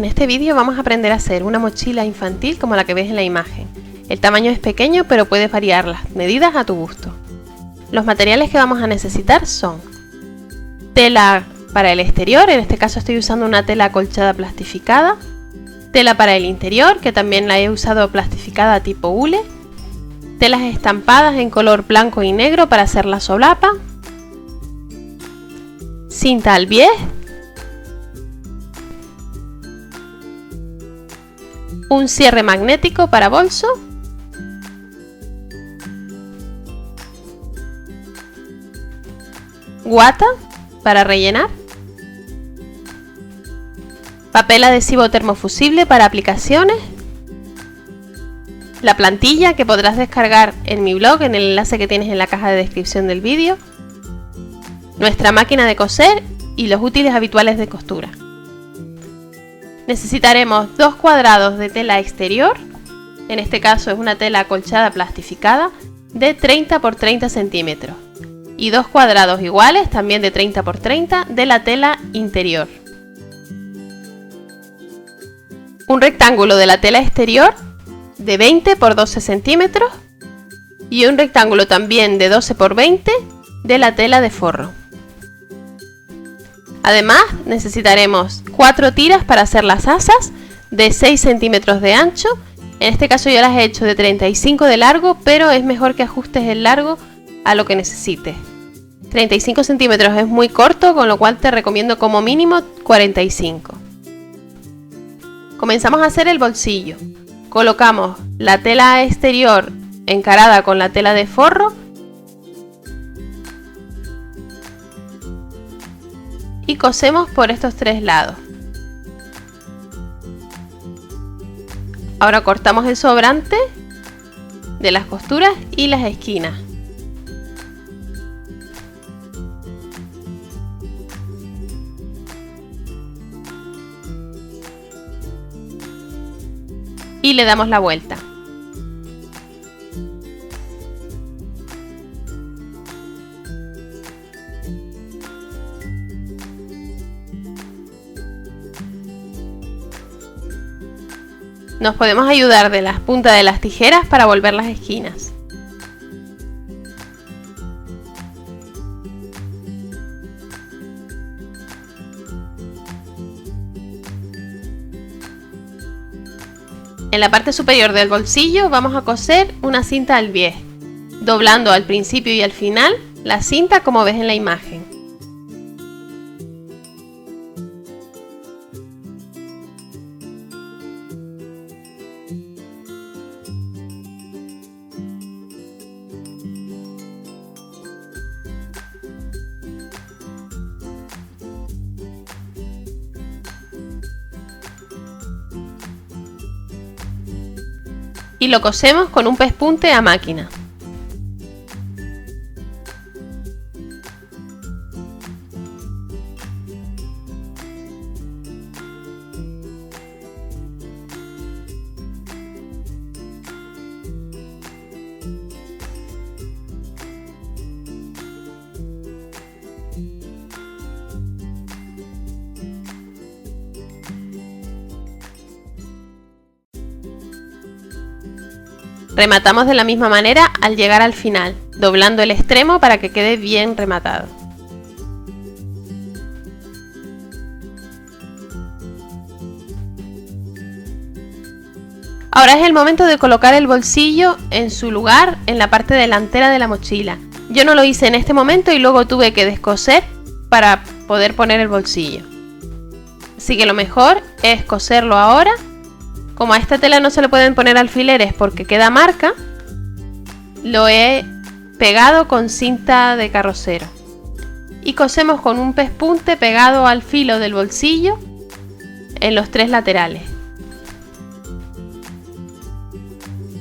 en este vídeo vamos a aprender a hacer una mochila infantil como la que ves en la imagen. El tamaño es pequeño, pero puedes variar las medidas a tu gusto. Los materiales que vamos a necesitar son tela para el exterior, en este caso estoy usando una tela acolchada plastificada, tela para el interior, que también la he usado plastificada tipo hule, telas estampadas en color blanco y negro para hacer la solapa, cinta al bies, un cierre magnético para bolso, guata para rellenar, papel adhesivo termofusible para aplicaciones, la plantilla que podrás descargar en mi blog en el enlace que tienes en la caja de descripción del vídeo, nuestra máquina de coser y los útiles habituales de costura. Necesitaremos 2 cuadrados de tela exterior, en este caso es una tela acolchada plastificada de 30 por 30 centímetros y 2 cuadrados iguales también de 30 por 30 de la tela interior. Un rectángulo de la tela exterior de 20 por 12 centímetros y un rectángulo también de 12 por 20 de la tela de forro. Además necesitaremos 4 tiras para hacer las asas de 6 centímetros de ancho. En este caso yo las he hecho de 35 de largo, pero es mejor que ajustes el largo a lo que necesites. 35 centímetros es muy corto, con lo cual te recomiendo como mínimo 45. Comenzamos a hacer el bolsillo. Colocamos la tela exterior encarada con la tela de forro y cosemos por estos 3 lados. Ahora cortamos el sobrante de las costuras y las esquinas. Y le damos la vuelta. Nos podemos ayudar de las puntas de las tijeras para volver las esquinas. En la parte superior del bolsillo vamos a coser una cinta al bies, doblando al principio y al final la cinta como ves en la imagen. Y lo cosemos con un pespunte a máquina. Rematamos de la misma manera al llegar al final, doblando el extremo para que quede bien rematado. Ahora es el momento de colocar el bolsillo en su lugar en la parte delantera de la mochila. Yo no lo hice en este momento y luego tuve que descoser para poder poner el bolsillo. Así que lo mejor es coserlo ahora. Como a esta tela no se le pueden poner alfileres porque queda marca, lo he pegado con cinta de carrocero. Y cosemos con un pespunte pegado al filo del bolsillo en los 3 laterales.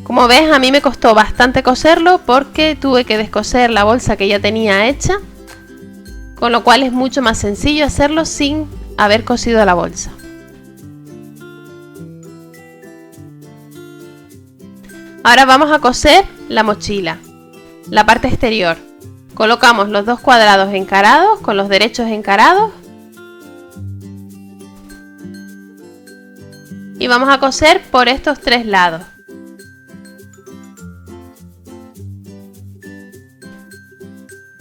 Como ves, a mí me costó bastante coserlo porque tuve que descoser la bolsa que ya tenía hecha, con lo cual es mucho más sencillo hacerlo sin haber cosido la bolsa. Ahora vamos a coser la mochila, la parte exterior. Colocamos los 2 cuadrados encarados con los derechos encarados y vamos a coser por estos 3 lados.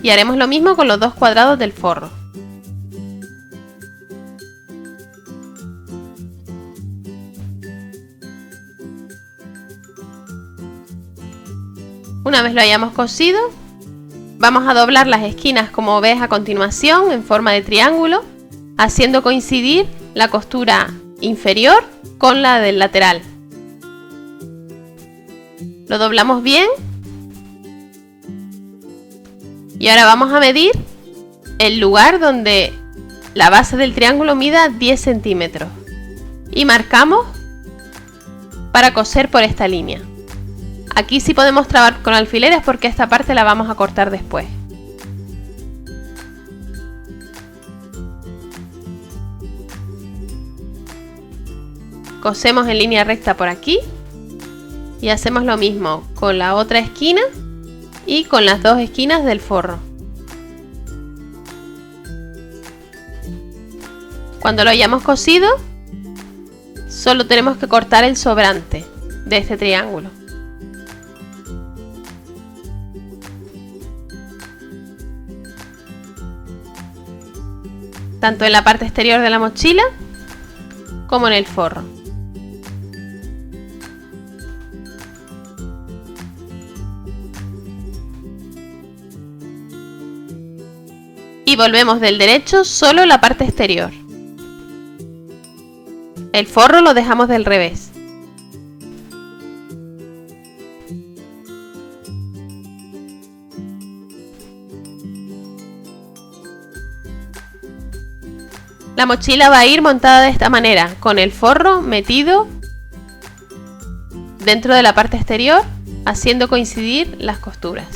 Y haremos lo mismo con los 2 cuadrados del forro. Una vez lo hayamos cosido, vamos a doblar las esquinas como ves a continuación en forma de triángulo, haciendo coincidir la costura inferior con la del lateral. Lo doblamos bien y ahora vamos a medir el lugar donde la base del triángulo mida 10 centímetros y marcamos para coser por esta línea. Aquí sí podemos trabajar con alfileres porque esta parte la vamos a cortar después. Cosemos en línea recta por aquí y hacemos lo mismo con la otra esquina y con las 2 esquinas del forro. Cuando lo hayamos cosido, solo tenemos que cortar el sobrante de este triángulo. Tanto en la parte exterior de la mochila como en el forro. Y volvemos del derecho solo la parte exterior. El forro lo dejamos del revés. La mochila va a ir montada de esta manera, con el forro metido dentro de la parte exterior, haciendo coincidir las costuras.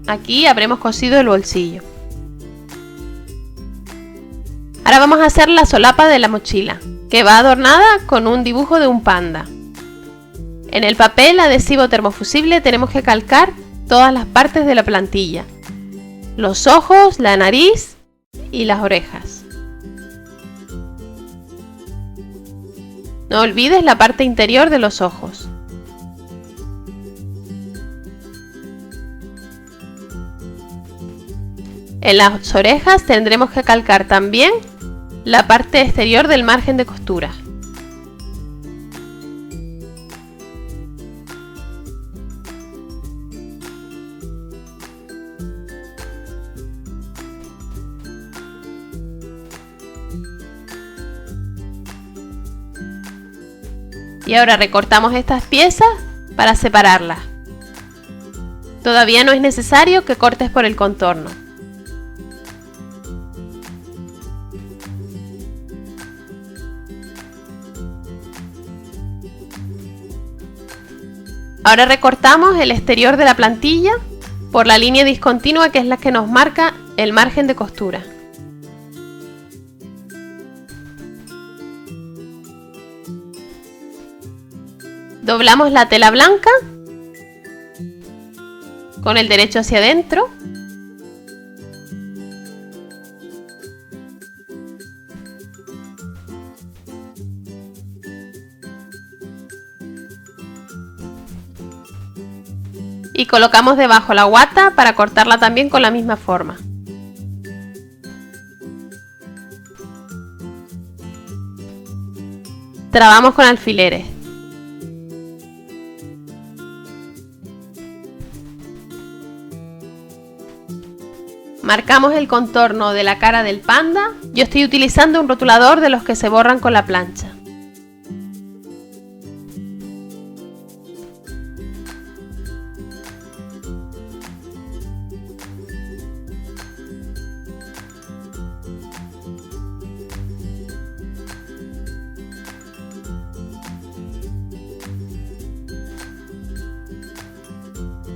Aquí habremos cosido el bolsillo. Ahora vamos a hacer la solapa de la mochila, que va adornada con un dibujo de un panda. En el papel adhesivo termofusible tenemos que calcar todas las partes de la plantilla: los ojos, la nariz y las orejas. No olvides la parte interior de los ojos. En las orejas tendremos que calcar también la parte exterior del margen de costura. Y ahora recortamos estas piezas para separarlas. Todavía no es necesario que cortes por el contorno. Ahora recortamos el exterior de la plantilla por la línea discontinua, que es la que nos marca el margen de costura. Doblamos la tela blanca con el derecho hacia adentro. Y colocamos debajo la guata para cortarla también con la misma forma. Trabamos con alfileres. Marcamos el contorno de la cara del panda. Yo estoy utilizando un rotulador de los que se borran con la plancha.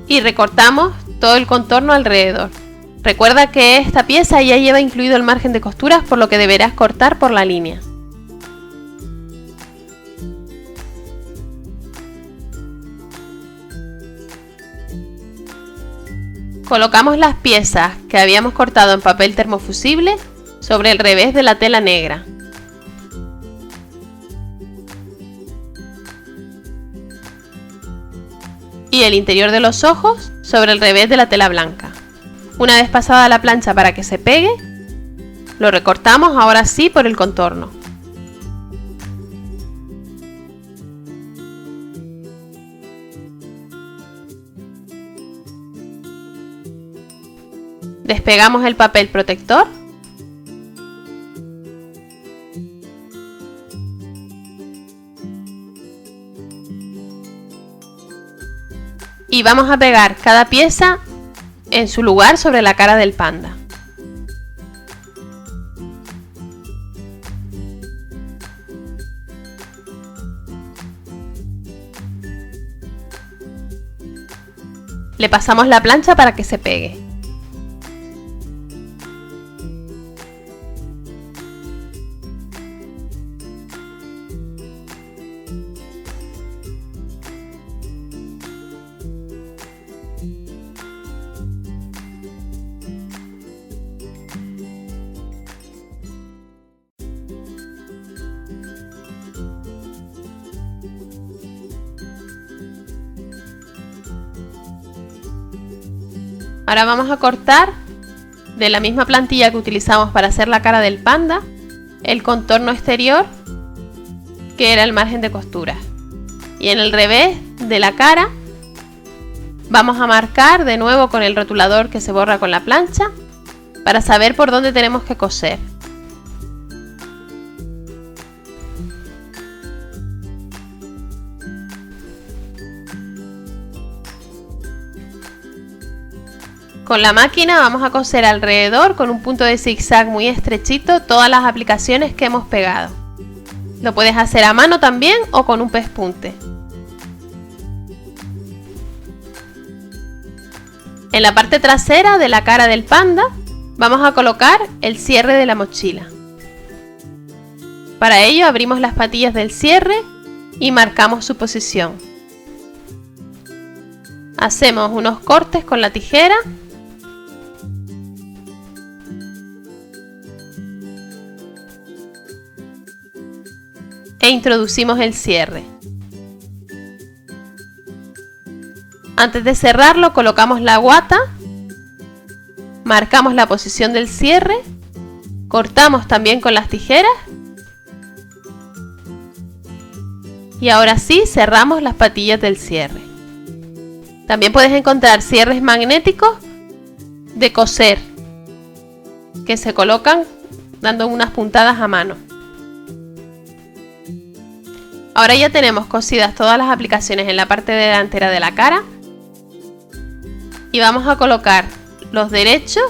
Y recortamos todo el contorno alrededor. Recuerda que esta pieza ya lleva incluido el margen de costuras, por lo que deberás cortar por la línea. Colocamos las piezas que habíamos cortado en papel termofusible sobre el revés de la tela negra. Y el interior de los ojos sobre el revés de la tela blanca. Una vez pasada la plancha para que se pegue, lo recortamos ahora sí por el contorno. Despegamos el papel protector . Y vamos a pegar cada pieza en su lugar sobre la cara del panda. Le pasamos la plancha para que se pegue. Ahora vamos a cortar de la misma plantilla que utilizamos para hacer la cara del panda el contorno exterior, que era el margen de costura, y en el revés de la cara vamos a marcar de nuevo con el rotulador que se borra con la plancha para saber por dónde tenemos que coser. Con la máquina vamos a coser alrededor con un punto de zigzag muy estrechito todas las aplicaciones que hemos pegado. Lo puedes hacer a mano también o con un pespunte. En la parte trasera de la cara del panda vamos a colocar el cierre de la mochila. Para ello abrimos las patillas del cierre y marcamos su posición. Hacemos unos cortes con la tijera e introducimos el cierre. Antes de cerrarlo colocamos la guata, marcamos la posición del cierre, cortamos también con las tijeras y ahora sí cerramos las patillas del cierre. También puedes encontrar cierres magnéticos de coser que se colocan dando unas puntadas a mano. Ahora ya tenemos cosidas todas las aplicaciones en la parte delantera de la cara y vamos a colocar los derechos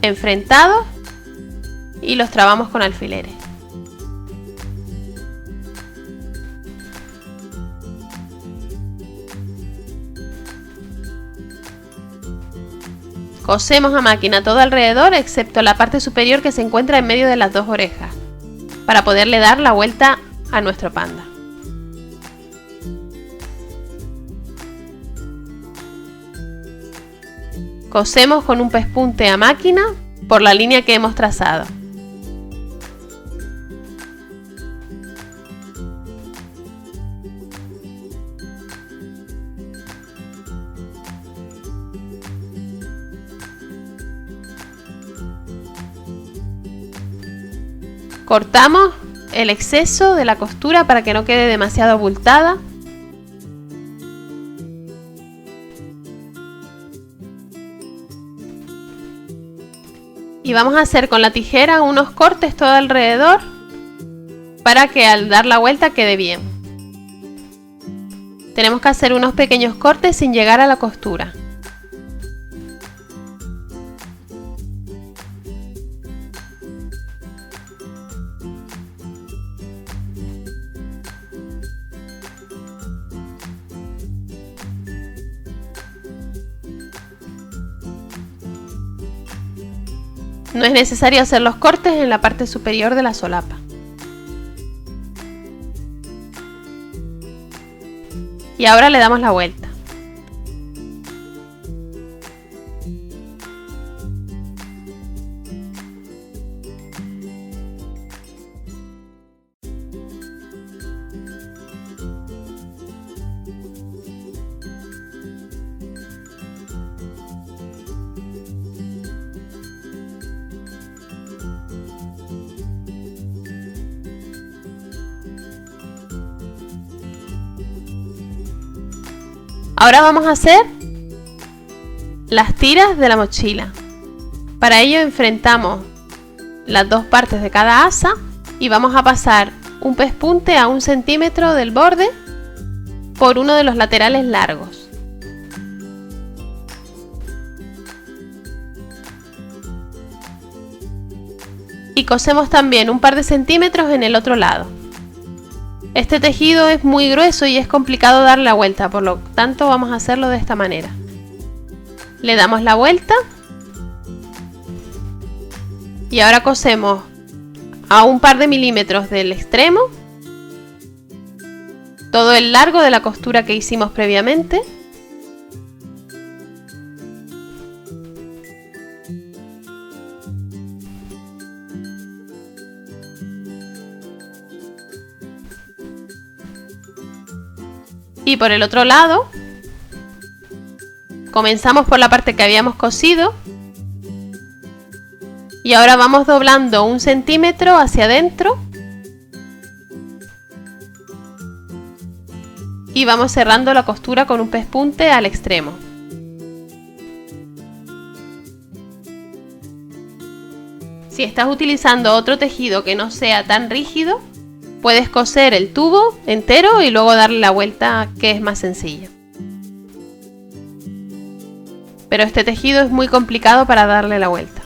enfrentados y los trabamos con alfileres. Cosemos a máquina todo alrededor excepto la parte superior que se encuentra en medio de las dos orejas para poderle dar la vuelta a nuestro panda. Cosemos con un pespunte a máquina por la línea que hemos trazado. Cortamos el exceso de la costura para que no quede demasiado abultada. Y vamos a hacer con la tijera unos cortes todo alrededor para que al dar la vuelta quede bien. Tenemos que hacer unos pequeños cortes sin llegar a la costura. No es necesario hacer los cortes en la parte superior de la solapa. Y ahora le damos la vuelta. Ahora vamos a hacer las tiras de la mochila. Para ello enfrentamos las dos partes de cada asa y vamos a pasar un pespunte a 1 centímetro del borde por uno de los laterales largos. Y cosemos también un par de centímetros en el otro lado. Este tejido es muy grueso y es complicado darle la vuelta, por lo tanto vamos a hacerlo de esta manera. Le damos la vuelta y ahora cosemos a un par de milímetros del extremo todo el largo de la costura que hicimos previamente. Y por el otro lado comenzamos por la parte que habíamos cosido y ahora vamos doblando 1 centímetro hacia adentro y vamos cerrando la costura con un pespunte al extremo. Si estás utilizando otro tejido que no sea tan rígido, puedes coser el tubo entero y luego darle la vuelta, que es más sencillo. Pero este tejido es muy complicado para darle la vuelta.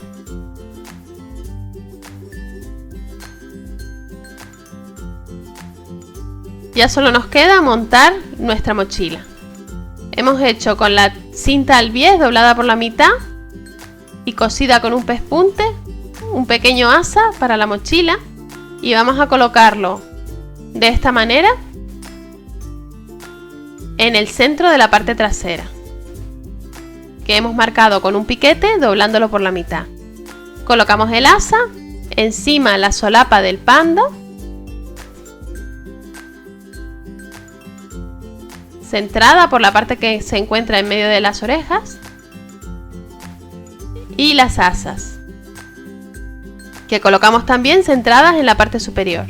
Ya solo nos queda montar nuestra mochila. Hemos hecho con la cinta al bies doblada por la mitad y cosida con un pespunte un pequeño asa para la mochila y vamos a colocarlo de esta manera en el centro de la parte trasera, que hemos marcado con un piquete doblándolo por la mitad. Colocamos el asa encima la solapa del panda, centrada por la parte que se encuentra en medio de las orejas, y las asas, que colocamos también centradas en la parte superior.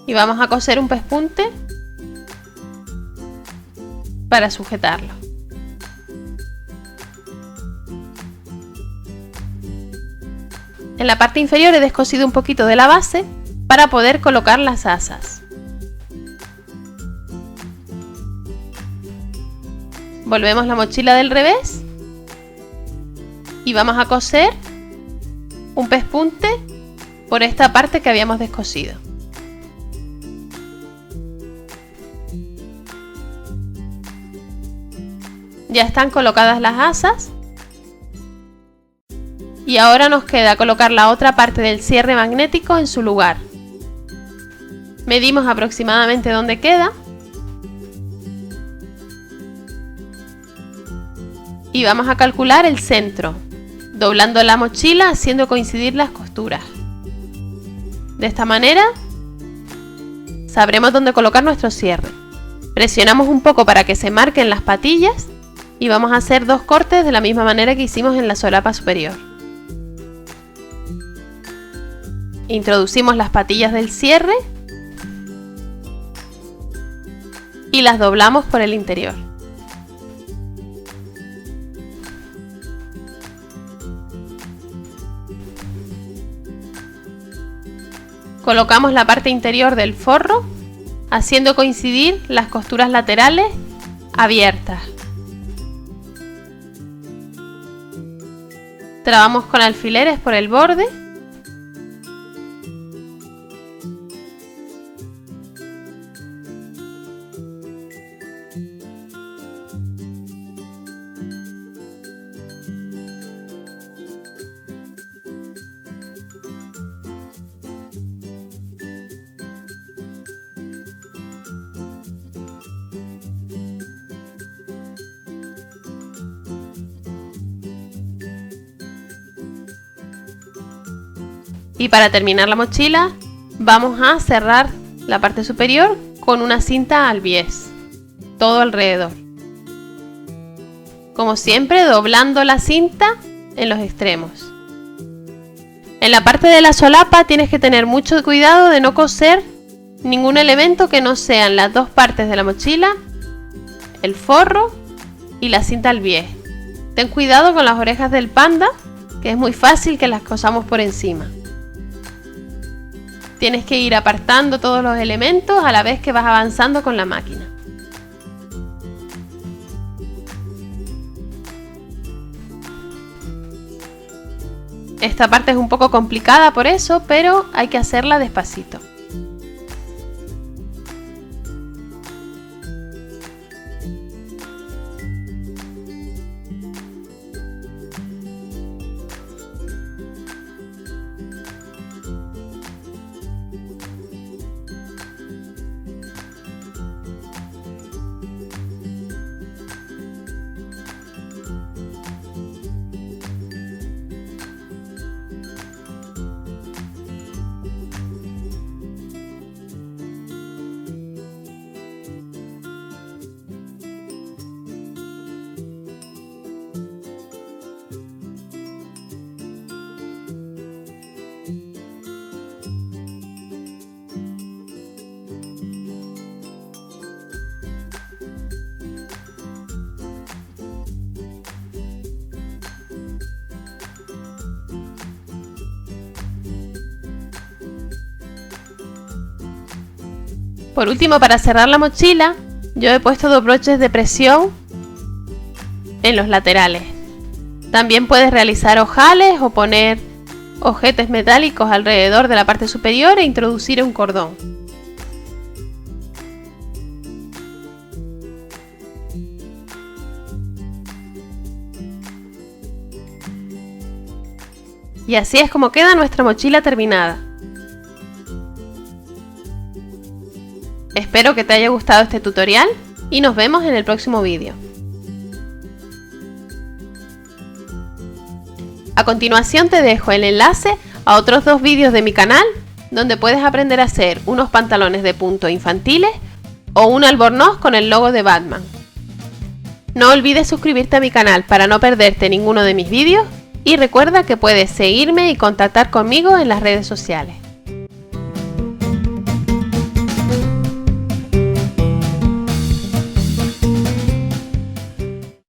Y vamos a coser un pespunte para sujetarlo. En la parte inferior he descosido un poquito de la base para poder colocar las asas. Volvemos la mochila del revés y vamos a coser un pespunte por esta parte que habíamos descosido. Ya están colocadas las asas y ahora nos queda colocar la otra parte del cierre magnético en su lugar. Medimos aproximadamente dónde queda y vamos a calcular el centro, doblando la mochila haciendo coincidir las costuras. De esta manera sabremos dónde colocar nuestro cierre. Presionamos un poco para que se marquen las patillas y vamos a hacer 2 cortes de la misma manera que hicimos en la solapa superior. Introducimos las patillas del cierre y las doblamos por el interior. Colocamos la parte interior del forro haciendo coincidir las costuras laterales abiertas. Trabamos con alfileres por el borde Y para terminar la mochila vamos a cerrar la parte superior con una cinta al bies, todo alrededor. Como siempre, doblando la cinta en los extremos. En la parte de la solapa tienes que tener mucho cuidado de no coser ningún elemento que no sean las dos partes de la mochila, el forro y la cinta al bies. Ten cuidado con las orejas del panda, que es muy fácil que las cosamos por encima. Tienes que ir apartando todos los elementos a la vez que vas avanzando con la máquina. Esta parte es un poco complicada por eso, pero hay que hacerla despacito. Por último, para cerrar la mochila, yo he puesto 2 broches de presión en los laterales. También puedes realizar ojales o poner ojetes metálicos alrededor de la parte superior e introducir un cordón. Y así es como queda nuestra mochila terminada. Espero que te haya gustado este tutorial y nos vemos en el próximo vídeo. A continuación te dejo el enlace a otros 2 vídeos de mi canal donde puedes aprender a hacer unos pantalones de punto infantiles o un albornoz con el logo de Batman. No olvides suscribirte a mi canal para no perderte ninguno de mis vídeos y recuerda que puedes seguirme y contactar conmigo en las redes sociales.